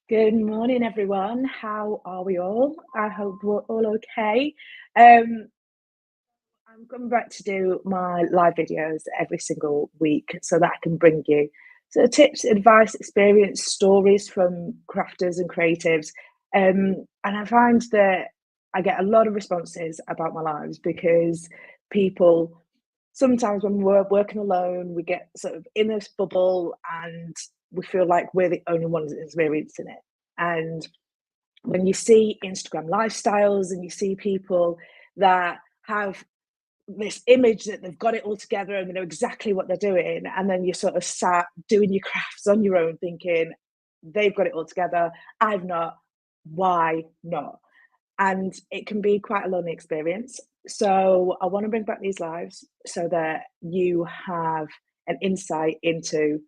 Good morning, everyone. How are we all? I hope we're all okay. Um, I'm coming back to do my live videos every single week so that I can bring you tips, advice, experience, stories from crafters and creatives. And I find that I get a lot of responses about my lives because people sometimes when we're working alone, we get sort of in this bubble and we feel like we're the only ones experiencing it. And when you see Instagram lifestyles and you see people that have this image that they've got it all together and they know exactly what they're doing, and then you're sort of sat doing your crafts on your own thinking, they've got it all together, I've not, why not? And it can be quite a lonely experience. So I want to bring back these lives so that you have an insight into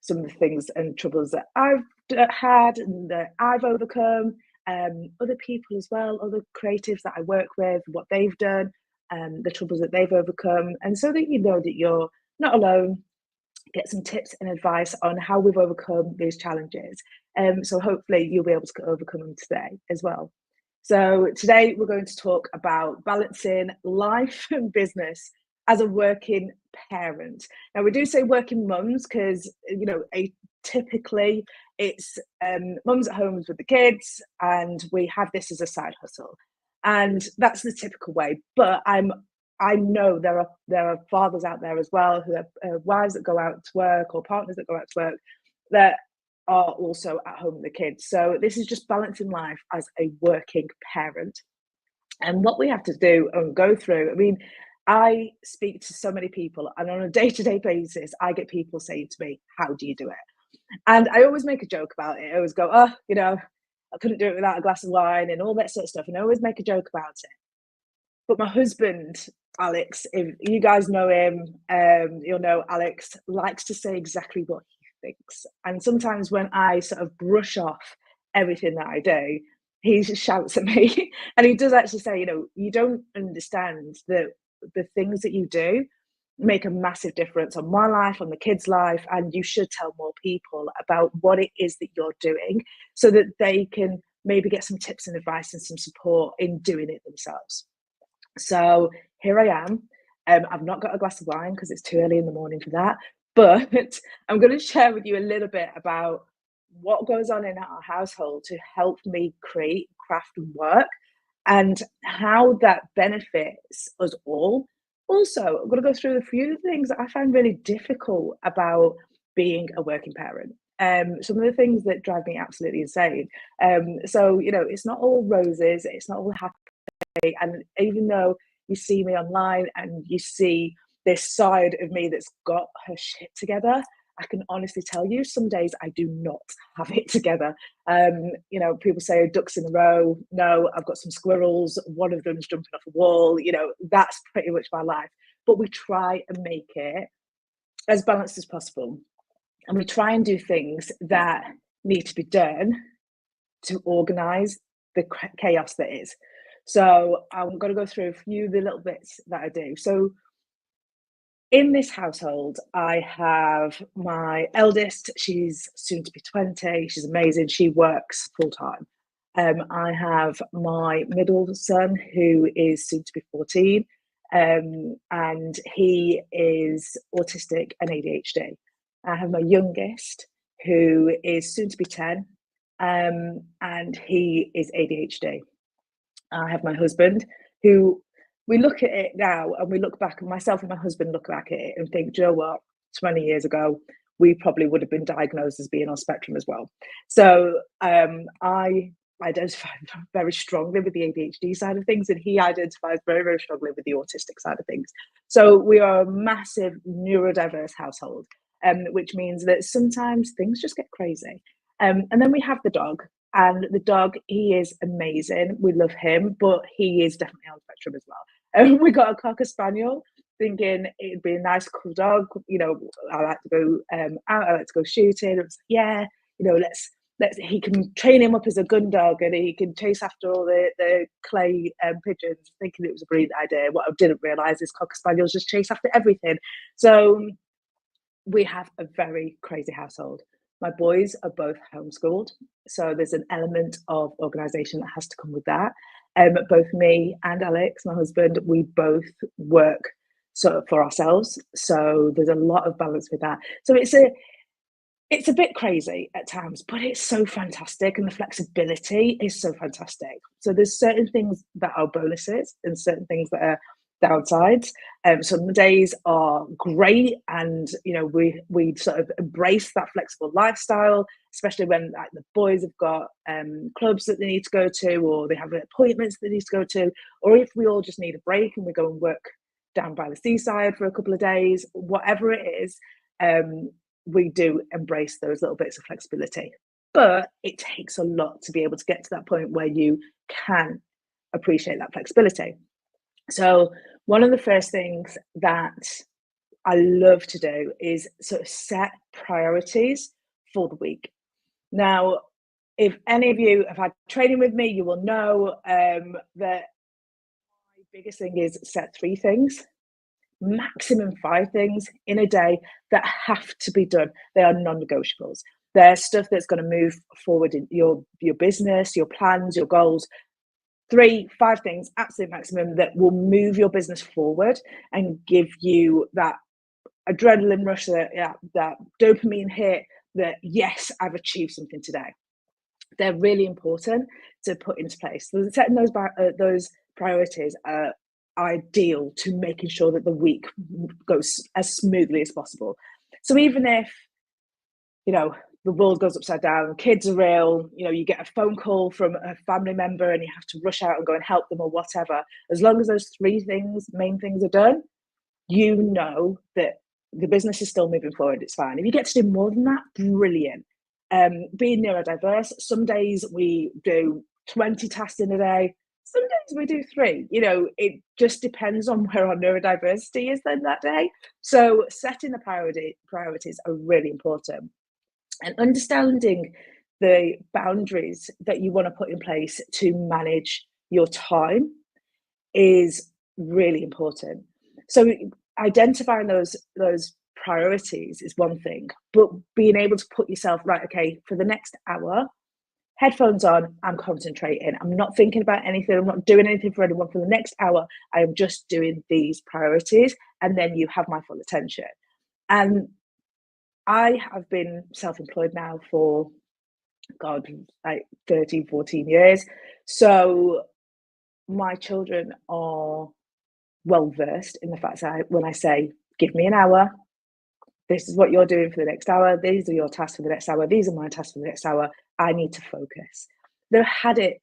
some of the things and troubles that I've had and that I've overcome. Other people as well, other creatives that I work with, what they've done, the troubles that they've overcome, and so that you know that you're not alone. Get some tips and advice on how we've overcome these challenges. So hopefully you'll be able to overcome them today as well. So today we're going to talk about balancing life and business as a working parent. Now we do say working mums because typically it's mums at home with the kids, and we have this as a side hustle, and that's the typical way. But I know there are fathers out there as well who have wives that go out to work or partners that go out to work that are also at home with the kids. So this is just balancing life as a working parent. And what we have to do and go through, I mean, I speak to so many people, and on a day-to-day basis, I get people saying to me, how do you do it? And I always make a joke about it. I always go, oh, I couldn't do it without a glass of wine and all that sort of stuff. And I always make a joke about it. But my husband, Alex, if you guys know him, you'll know Alex likes to say exactly what he thinks. And sometimes when I sort of brush off everything that I do, he just shouts at me. And he does actually say, you don't understand that the things that you do make a massive difference on my life, on the kids' life, and you should tell more people about what it is that you're doing so that they can maybe get some tips and advice and some support in doing it themselves. So here I am. I've not got a glass of wine because it's too early in the morning for that. But I'm going to share with you a little bit about what goes on in our household to help me create, craft, and work, and how that benefits us all. Also, I'm going to go through a few things that I find really difficult about being a working parent. Some of the things that drive me absolutely insane. It's not all roses, it's not all happy, and even though you see me online and you see this side of me that's got her shit together, I can honestly tell you some days I do not have it together. People say ducks in a row. No, I've got some squirrels. One of them's jumping off a wall. That's pretty much my life. But we try and make it as balanced as possible. And we try and do things that need to be done to organize the chaos that is. So I'm going to go through a few of the little bits that I do. So in this household, I have my eldest. She's soon to be 20. She's amazing. She works full time. I have my middle son, who is soon to be 14, and he is autistic and ADHD. I have my youngest, who is soon to be 10, and he is ADHD. I have my husband, who we look at it now and we look back, and myself and my husband look back at it and think, do you know what? 20 years ago, we probably would have been diagnosed as being on spectrum as well. So I identify very strongly with the ADHD side of things, and he identifies very, very strongly with the autistic side of things. So we are a massive neurodiverse household, which means that sometimes things just get crazy. And then we have the dog, and the dog, he is amazing. We love him, but he is definitely on the spectrum as well. We got a Cocker Spaniel, thinking it'd be a nice, cool dog. I like to go out, I like to go shooting. It was, yeah, let's he can train him up as a gun dog, and he can chase after all the clay pigeons, thinking it was a brilliant idea. What I didn't realise is Cocker Spaniels just chase after everything. So we have a very crazy household. My boys are both homeschooled, so there's an element of organisation that has to come with that. Both me and Alex, my husband, we both work sort of for ourselves, so there's a lot of balance with that. So it's a bit crazy at times, but it's so fantastic, and the flexibility is so fantastic. So there's certain things that are bonuses and certain things that are downsides. Some days are great, and we sort of embrace that flexible lifestyle, especially when like the boys have got clubs that they need to go to, or they have appointments they need to go to, or if we all just need a break and we go and work down by the seaside for a couple of days, whatever it is. We do embrace those little bits of flexibility. But it takes a lot to be able to get to that point where you can appreciate that flexibility. So, one of the first things that I love to do is sort of set priorities for the week. Now, if any of you have had training with me, you will know that my biggest thing is set 3 things, maximum 5 things in a day that have to be done. They are non-negotiables. They're stuff that's going to move forward in your business, your plans, your goals. 3, 5 things, absolute maximum, that will move your business forward and give you that adrenaline rush, that dopamine hit, that yes, I've achieved something today. They're really important to put into place. So setting those priorities are ideal to making sure that the week goes as smoothly as possible. So even if the world goes upside down, kids are ill, you get a phone call from a family member and you have to rush out and go and help them or whatever, as long as those 3 main things are done, that the business is still moving forward. It's fine. If you get to do more than that, brilliant. Being neurodiverse, some days we do 20 tasks in a day, some days we do 3. It just depends on where our neurodiversity is then that day. So setting the priorities are really important, and understanding the boundaries that you want to put in place to manage your time is really important. So identifying those priorities is one thing, but being able to put yourself, right, okay, for the next hour, headphones on, I'm concentrating, I'm not thinking about anything, I'm not doing anything for anyone. For the next hour, I am just doing these priorities, and then you have my full attention. And I have been self-employed now for, God, like 13, 14 years. So my children are well versed in the fact that when I say, give me an hour, this is what you're doing for the next hour, these are your tasks for the next hour, these are my tasks for the next hour, I need to focus. They've had it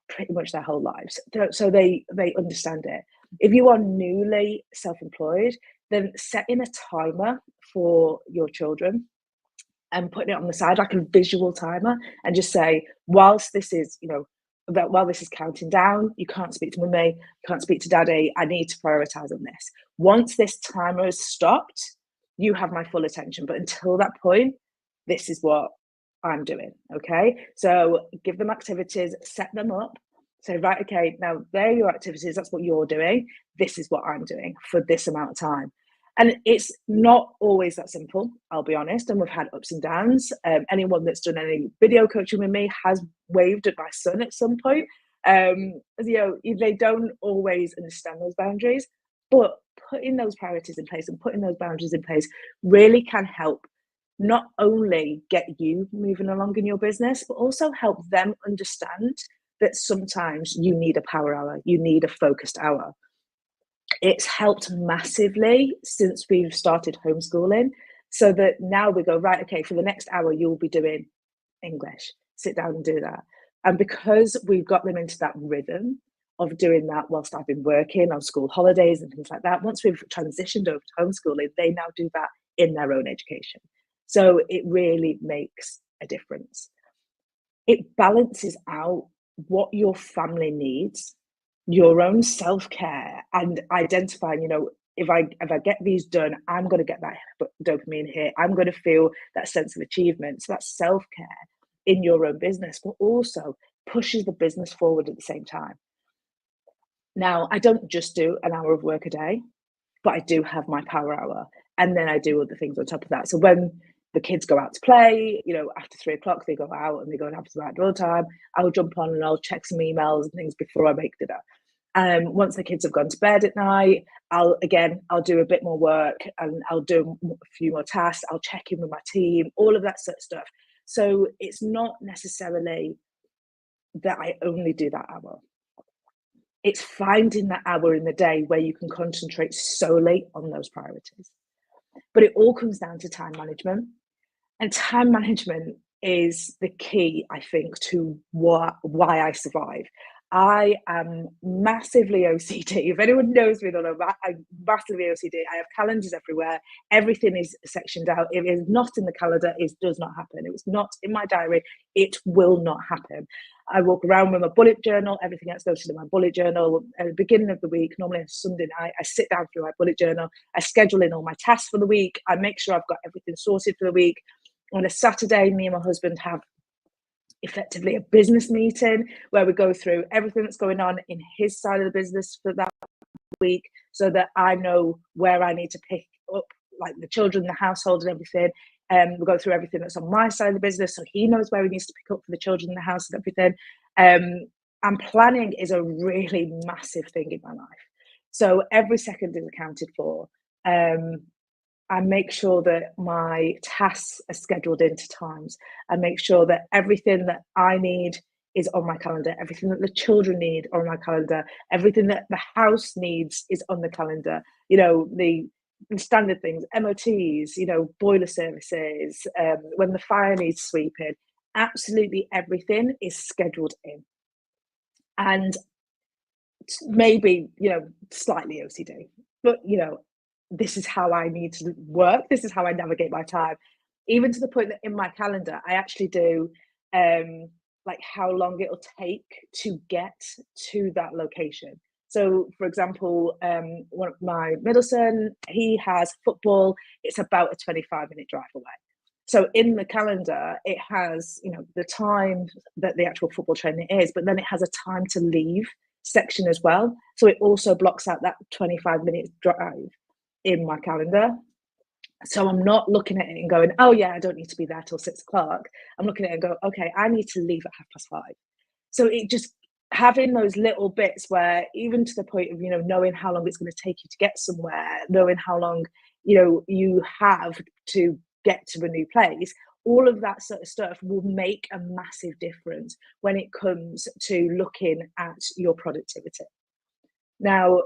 pretty much their whole lives, so they understand it. If you are newly self-employed, then setting a timer for your children and putting it on the side, like a visual timer, and just say, whilst this is, while this is counting down, you can't speak to mummy, you can't speak to daddy, I need to prioritize on this. Once this timer has stopped, you have my full attention. But until that point, this is what I'm doing. Okay. So give them activities, set them up. Say, right, okay, now they're your activities, that's what you're doing. This is what I'm doing for this amount of time. And it's not always that simple, I'll be honest. And we've had ups and downs. Anyone that's done any video coaching with me has waved at my son at some point. They don't always understand those boundaries, but putting those priorities in place and putting those boundaries in place really can help not only get you moving along in your business, but also help them understand that sometimes you need a power hour, you need a focused hour. It's helped massively since we've started homeschooling, so that now we go, right, okay, for the next hour, you'll be doing English, sit down and do that. And because we've got them into that rhythm of doing that whilst I've been working on school holidays and things like that, once we've transitioned over to homeschooling, they now do that in their own education. So it really makes a difference. It balances out what your family needs, your own self-care, and identifying, if I get these done, I'm going to get that dopamine hit, I'm going to feel that sense of achievement. So that's self-care in your own business, but also pushes the business forward at the same time. Now, I don't just do an hour of work a day, but I do have my power hour, and then I do other things on top of that. So when the kids go out to play, after 3 o'clock, they go out and they go and have some outdoor time. I'll jump on and I'll check some emails and things before I make dinner. Once the kids have gone to bed at night, I'll do a bit more work and I'll do a few more tasks. I'll check in with my team, all of that sort of stuff. So it's not necessarily that I only do that hour. It's finding that hour in the day where you can concentrate solely on those priorities. But it all comes down to time management. And time management is the key, I think, to why I survive. I am massively OCD. If anyone knows me, they'll know I'm massively OCD. I have calendars everywhere. Everything is sectioned out. If it is not in the calendar, it does not happen. If it's not in my diary, it will not happen. I walk around with my bullet journal. Everything else goes to my bullet journal. At the beginning of the week, normally on Sunday night, I sit down through my bullet journal. I schedule in all my tasks for the week. I make sure I've got everything sorted for the week. On a Saturday, me and my husband have effectively a business meeting where we go through everything that's going on in his side of the business for that week, so that I know where I need to pick up, like the children, the household and everything. We go through everything that's on my side of the business, so he knows where he needs to pick up for the children in the house and everything. And planning is a really massive thing in my life. So every second is accounted for. I make sure that my tasks are scheduled into times. I make sure that everything that I need is on my calendar. Everything that the children need are on my calendar. Everything that the house needs is on the calendar. The standard things, MOTs, boiler services, when the fire needs sweeping. Absolutely everything is scheduled in. And maybe, slightly OCD, but, this is how I need to work. This is how I navigate my time, even to the point that in my calendar, I actually do like how long it'll take to get to that location. So, for example, one of my middle son, he has football. It's about a 25-minute drive away. So in the calendar, it has, the time that the actual football training is, but then it has a time to leave section as well. So it also blocks out that 25-minute drive in my calendar. So I'm not looking at it and going, oh yeah, I don't need to be there till 6 o'clock. I'm looking at it and go, okay, I need to leave at 5:30. So it just having those little bits where, even to the point of, knowing how long it's going to take you to get somewhere, knowing how long, you have to get to a new place, all of that sort of stuff will make a massive difference when it comes to looking at your productivity. Now,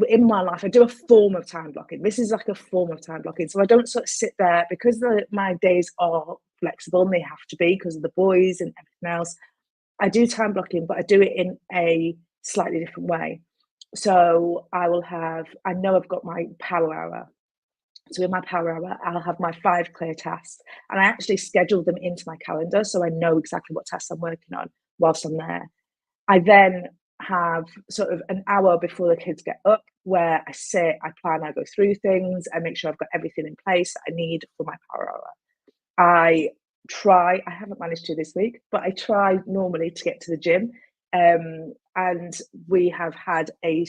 in my life, I do a form of time blocking. This is like a form of time blocking. So I don't sort of sit there, because my days are flexible and they have to be because of the boys and everything else. I do time blocking, but I do it in a slightly different way. So I know I've got my power hour. So in my power hour, I'll have my 5 clear tasks, and I actually schedule them into my calendar so I know exactly what tasks I'm working on whilst I'm there. I then have sort of an hour before the kids get up where I sit, I plan, I go through things, I make sure I've got everything in place that I need for my power hour. I haven't managed to this week, but I try normally to get to the gym. And we have had a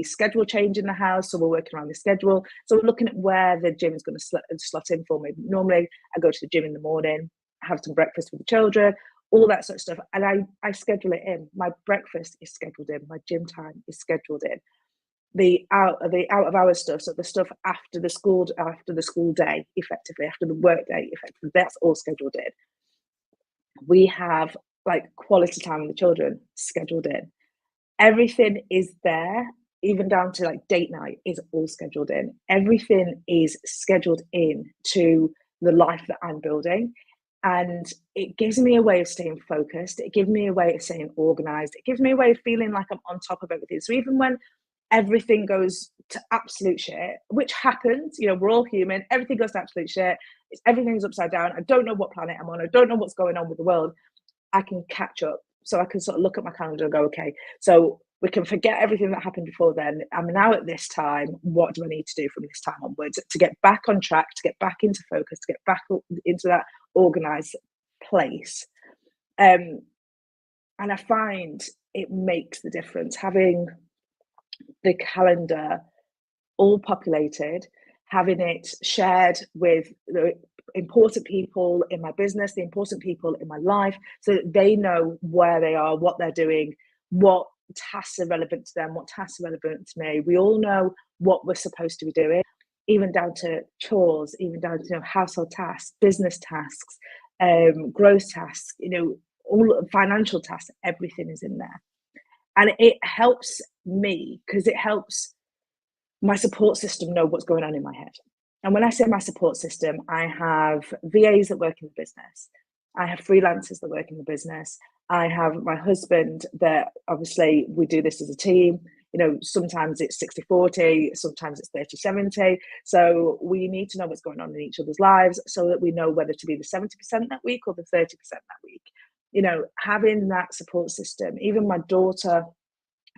schedule change in the house, so we're working around the schedule. So we're looking at where the gym is going to slot in for me. Normally, I go to the gym in the morning, have some breakfast with the children, all that sort of stuff, and I schedule it in. My breakfast is scheduled in. My gym time is scheduled in. The out of hours stuff, so the stuff after the school day, effectively after the work day, effectively, that's all scheduled in. We have like quality time with the children scheduled in. Everything is there, even down to like date night is all scheduled in. Everything is scheduled in to the life that I'm building. And it gives me a way of staying focused. It gives me a way of staying organized. It gives me a way of feeling like I'm on top of everything. So even when everything goes to absolute shit, which happens, we're all human, everything goes to absolute shit. Everything's upside down. I don't know what planet I'm on. I don't know what's going on with the world. I can catch up. So I can sort of look at my calendar and go, okay, so we can forget everything that happened before then. I'm now at this time. What do I need to do from this time onwards to get back on track, to get back into focus, to get back into that organized place? And I find it makes the difference having the calendar all populated, having it shared with the important people in my business, the important people in my life, so that they know where they are, what they're doing, what tasks are relevant to them, what tasks are relevant to me. We all know what we're supposed to be doing, even down to chores, even down to household tasks, business tasks, growth tasks, all financial tasks, everything is in there. And it helps me because it helps my support system know what's going on in my head. And when I say my support system, I have VAs that work in the business. I have freelancers that work in the business. I have my husband that obviously we do this as a team. Sometimes it's 60-40, sometimes it's 30-70. So we need to know what's going on in each other's lives so that we know whether to be the 70% that week or the 30% that week. Having that support system, even my daughter,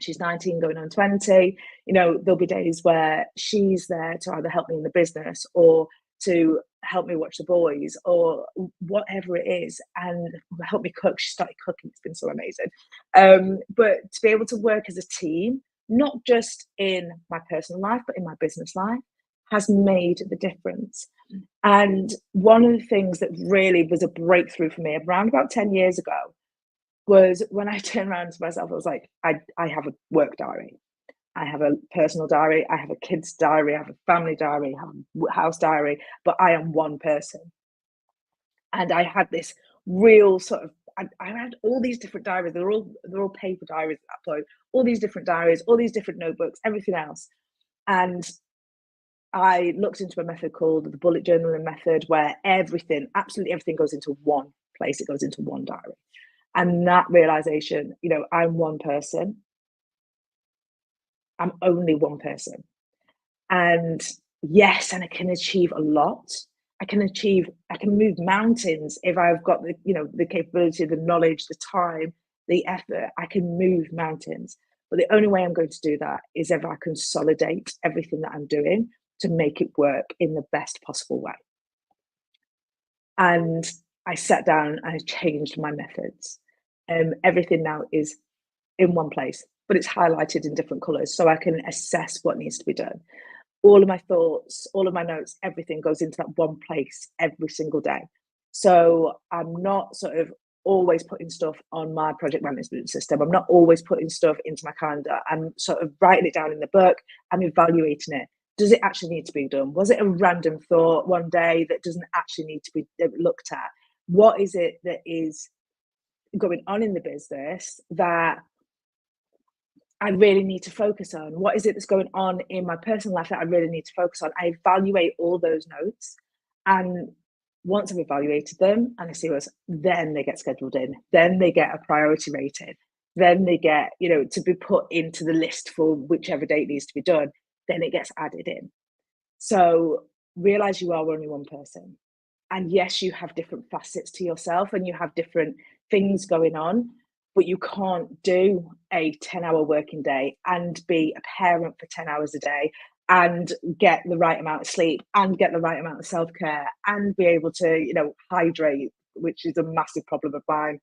she's 19 going on 20, there'll be days where she's there to either help me in the business or to help me watch the boys or whatever it is, and help me cook. She started cooking. It's been so amazing. But to be able to work as a team, not just in my personal life, but in my business life, has made the difference. And one of the things that really was a breakthrough for me around about 10 years ago was when I turned around to myself, I was like, I have a work diary. I have a personal diary. I have a kid's diary. I have a family diary. I have a house diary. But I am one person. And I had this real sort of, I had all these different diaries. They're all paper diaries at that point. All these different diaries, all these different notebooks, everything else. And I looked into a method called the bullet journaling method, where absolutely everything goes into one place. It goes into one diary. And that realization, I'm one person. I'm only one person. And yes, and I can achieve a lot. I can move mountains if I've got the capability, the knowledge, the time, the effort. I can move mountains. But the only way I'm going to do that is if I consolidate everything that I'm doing to make it work in the best possible way. And I sat down and I changed my methods. Everything now is in one place, but it's highlighted in different colors so I can assess what needs to be done. All of my thoughts, all of my notes, everything goes into that one place every single day. So I'm not sort of always putting stuff on my project management system. I'm not always putting stuff into my calendar. I'm sort of writing it down in the book. I'm evaluating it. Does it actually need to be done? Was it a random thought one day that doesn't actually need to be looked at? What is it that is going on in the business that I really need to focus on? What is it that's going on in my personal life that I really need to focus on? I evaluate all those notes, and once I've evaluated them and I see what's, then they get scheduled in, then they get a priority rating, then they get, to be put into the list for whichever date needs to be done, then it gets added in. So realize you are only one person. And yes, you have different facets to yourself and you have different things going on, but you can't do a 10-hour working day and be a parent for 10 hours a day and get the right amount of sleep and get the right amount of self-care and be able to, hydrate, which is a massive problem of mine,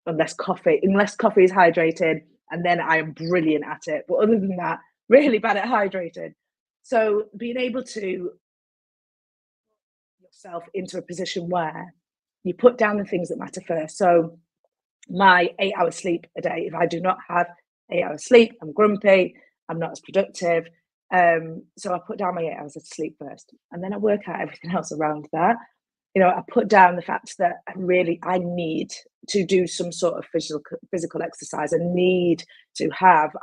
unless coffee is hydrated, and then I am brilliant at it. But other than that, really bad at hydrating. So being able to yourself into a position where you put down the things that matter first. So my 8 hours sleep a day, if I do not have 8 hours sleep, I'm grumpy, I'm not as productive. So I put down my 8 hours of sleep first, and then I work out everything else around that. I put down the fact that I need to do some sort of physical exercise. I need to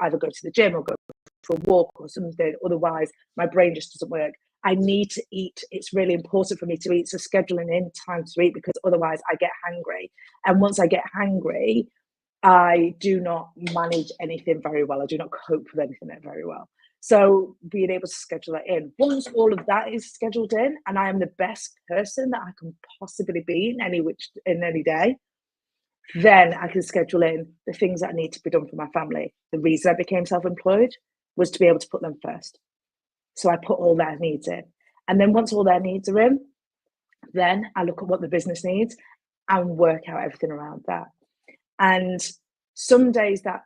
either go to the gym or go for a walk or something. Otherwise, my brain just doesn't work. I need to eat. It's really important for me to eat. So scheduling in time to eat, because otherwise I get hangry. And once I get hangry, I do not manage anything very well. I do not cope with anything very well. So being able to schedule that in. Once all of that is scheduled in and I am the best person that I can possibly be in any day, then I can schedule in the things that need to be done for my family. The reason I became self-employed was to be able to put them first. So I put all their needs in. And then once all their needs are in, then I look at what the business needs and work out everything around that. And some days that,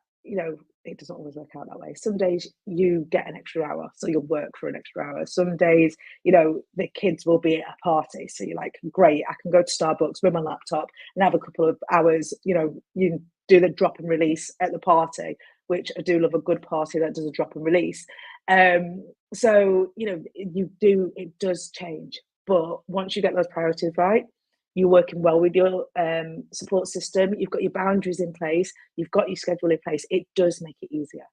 it doesn't always work out that way. Some days you get an extra hour, so you'll work for an extra hour. Some days, the kids will be at a party, so you're like, great, I can go to Starbucks with my laptop and have a couple of hours. You do the drop and release at the party, which I do love a good party that does a drop and release. So it does change, but once you get those priorities right, you're working well with your support system, you've got your boundaries in place, you've got your schedule in place, it does make it easier.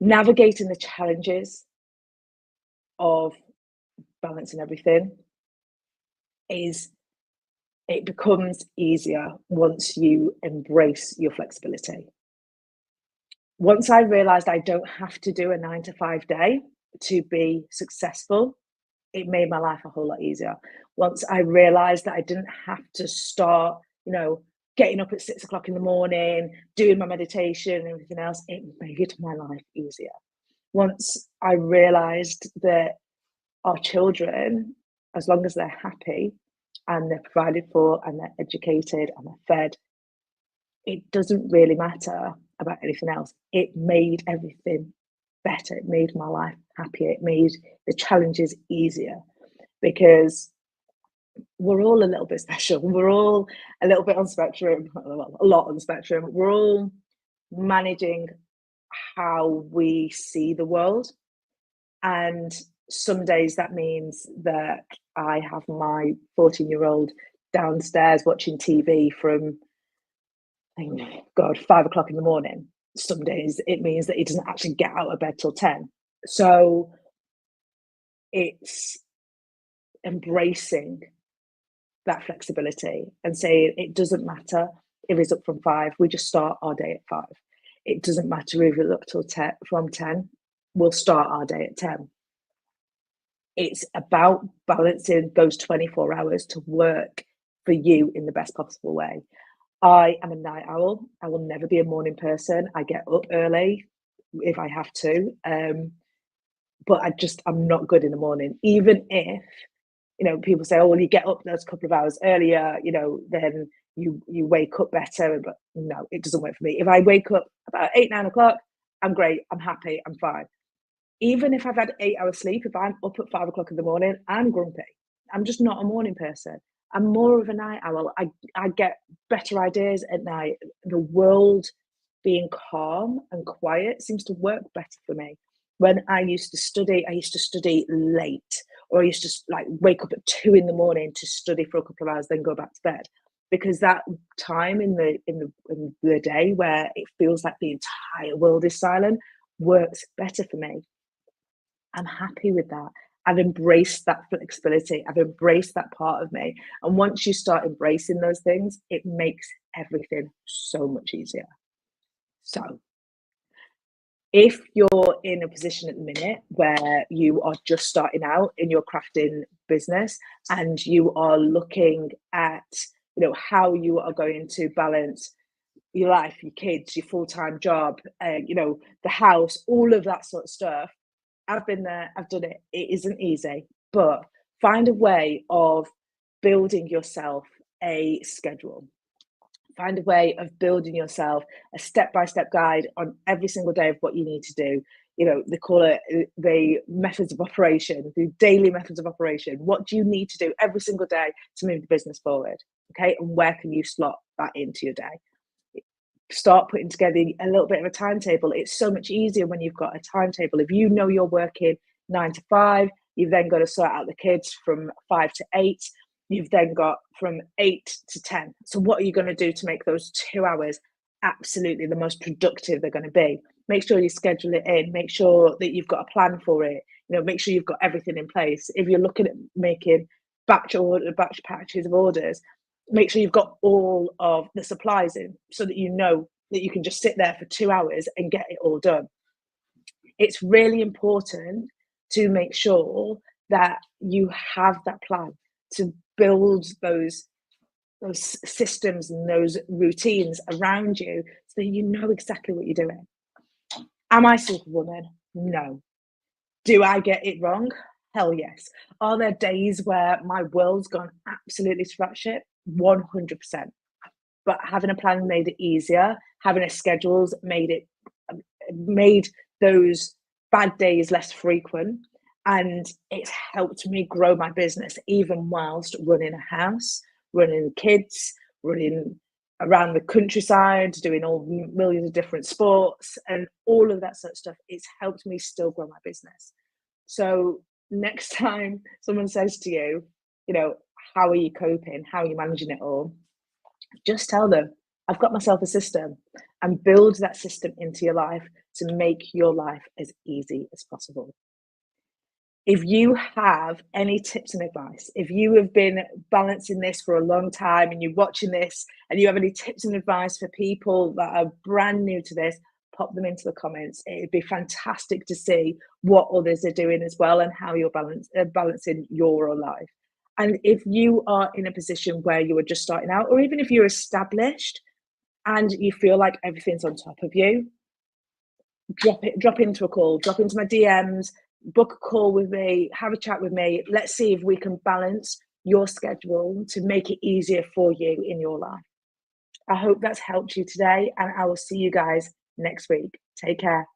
Navigating the challenges of balancing everything it becomes easier once you embrace your flexibility. Once I realized I don't have to do a 9 to 5 day to be successful, it made my life a whole lot easier. Once I realized that I didn't have to start, getting up at 6 o'clock in the morning, doing my meditation and everything else, it made my life easier. Once I realized that our children, as long as they're happy and they're provided for and they're educated and they're fed, it doesn't really matter about anything else. It made everything better. It made my life happier. It made the challenges easier, because we're all a little bit special. We're all a little bit on spectrum, a lot on spectrum. We're all managing how we see the world. And some days that means that I have my 14-year-old downstairs watching TV from, 5 o'clock in the morning. Some days it means that he doesn't actually get out of bed till 10. So it's embracing that flexibility and saying it doesn't matter if it's up from 5, we just start our day at 5. It doesn't matter if it's up till 10, from 10, we'll start our day at 10. It's about balancing those 24 hours to work for you in the best possible way. I am a night owl. I will never be a morning person. I get up early if I have to, but I'm not good in the morning. Even if, people say, oh, well, you get up those couple of hours earlier, then you wake up better. But no, it doesn't work for me. If I wake up about 8, 9 o'clock, I'm great. I'm happy. I'm fine. Even if I've had 8 hours sleep, if I'm up at 5 o'clock in the morning, I'm grumpy. I'm just not a morning person. I'm more of a night owl. I get better ideas at night. The world being calm and quiet seems to work better for me. When I used to study late, or I used to wake up at 2 in the morning to study for a couple of hours, then go back to bed, because that time in the day where it feels like the entire world is silent works better for me. I'm happy with that. I've embraced that flexibility. I've embraced that part of me. And once you start embracing those things, it makes everything so much easier. So if you're in a position at the minute where you are just starting out in your crafting business and you are looking at, how you are going to balance your life, your kids, your full-time job, the house, all of that sort of stuff, I've been there, I've done it. It isn't easy, but find a way of building yourself a schedule. Find a way of building yourself a step-by-step guide on every single day of what you need to do. They call it the methods of operation, the daily methods of operation. What do you need to do every single day to move the business forward? Okay, and where can you slot that into your day? Start putting together a little bit of a timetable. It's so much easier when you've got a timetable. If you know you're working 9 to 5, you've then got to sort out the kids from 5 to 8. You've then got from 8 to 10. So what are you going to do to make those 2 hours absolutely the most productive they're going to be? Make sure you schedule it in. Make sure that you've got a plan for it. Make sure you've got everything in place. If you're looking at making batch patches of orders, make sure you've got all of the supplies in, so that you know that you can just sit there for 2 hours and get it all done. It's really important to make sure that you have that plan, to build those systems and those routines around you so that you know exactly what you're doing. Am I Superwoman? No. Do I get it wrong? Hell yes. Are there days where my world's gone absolutely to batshit? 100%. But having a plan made it easier, having a schedule's made those bad days less frequent, and it's helped me grow my business even whilst running a house, running kids, running around the countryside, doing all millions of different sports and all of that sort of stuff. It's helped me still grow my business. So next time someone says to you, you know, how are you coping? How are you managing it all? Just tell them, I've got myself a system, and build that system into your life to make your life as easy as possible. If you have any tips and advice, if you have been balancing this for a long time and you're watching this and you have any tips and advice for people that are brand new to this, pop them into the comments. It'd be fantastic to see what others are doing as well and how you're balancing your life. And if you are in a position where you are just starting out, or even if you're established and you feel like everything's on top of you, drop into a call, drop into my DMs, book a call with me, have a chat with me. Let's see if we can balance your schedule to make it easier for you in your life. I hope that's helped you today, and I will see you guys next week. Take care.